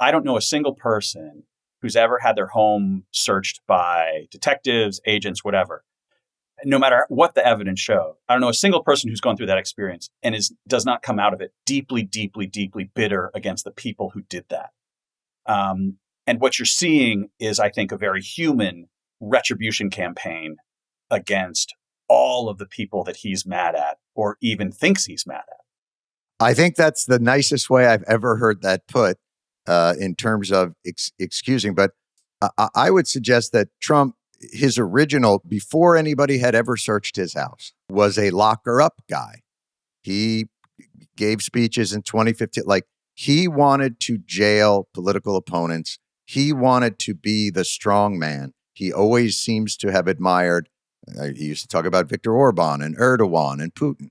I don't know a single person who's ever had their home searched by detectives, agents, whatever, no matter what the evidence showed. I don't know a single person who's gone through that experience and does not come out of it deeply, deeply, deeply bitter against the people who did that. And what you're seeing is, I think, a very human retribution campaign against all of the people that he's mad at or even thinks he's mad at. I think that's the nicest way I've ever heard that put in terms of excusing. But I would suggest that Trump, his original, before anybody had ever searched his house, was a locker up guy. He gave speeches in 2015. Like, he wanted to jail political opponents. He wanted to be the strong man. He always seems to have admired, he used to talk about Viktor Orban and Erdogan and Putin.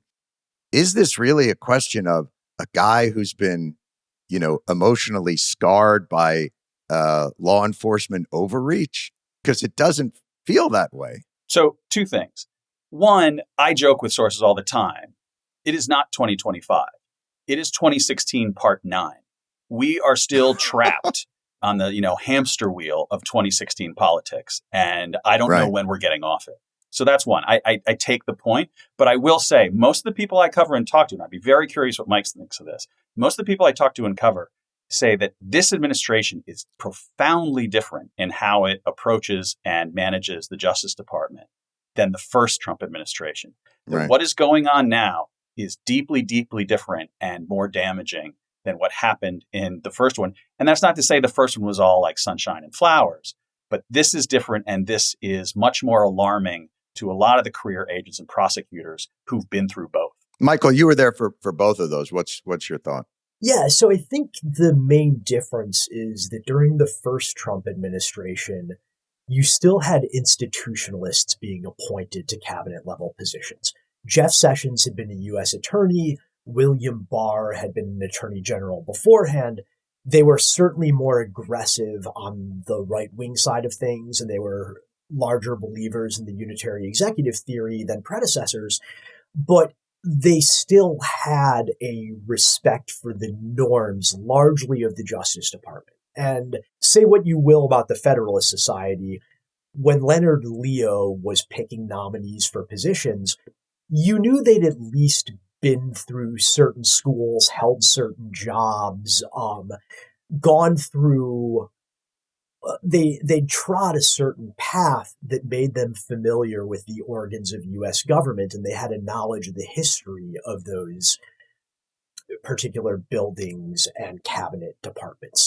Is this really a question of a guy who's been, emotionally scarred by law enforcement overreach? Because it doesn't feel that way. So 2 things. One, I joke with sources all the time. It is not 2025. It is 2016 part 9. We are still trapped on the, hamster wheel of 2016 politics. And I don't know when we're getting off it. So that's one. I take the point, but I will say most of the people I cover and talk to, and I'd be very curious what Mike thinks of this. Most of the people I talk to and cover say that this administration is profoundly different in how it approaches and manages the Justice Department than the first Trump administration. Right. What is going on now is deeply, deeply different and more damaging than what happened in the first one. And that's not to say the first one was all like sunshine and flowers, but this is different. And this is much more alarming to a lot of the career agents and prosecutors who've been through both. Michael, you were there for both of those. What's your thought? Yeah, so I think the main difference is that during the first Trump administration, you still had institutionalists being appointed to cabinet level positions. Jeff Sessions had been a U.S. attorney. William Barr had been an attorney general beforehand. They were certainly more aggressive on the right-wing side of things, and they were larger believers in the unitary executive theory than predecessors. But they still had a respect for the norms, largely of the Justice Department. And say what you will about the Federalist Society, when Leonard Leo was picking nominees for positions, you knew they'd at least been through certain schools, held certain jobs, gone through, they trod a certain path that made them familiar with the organs of U.S. government, and they had a knowledge of the history of those particular buildings and cabinet departments.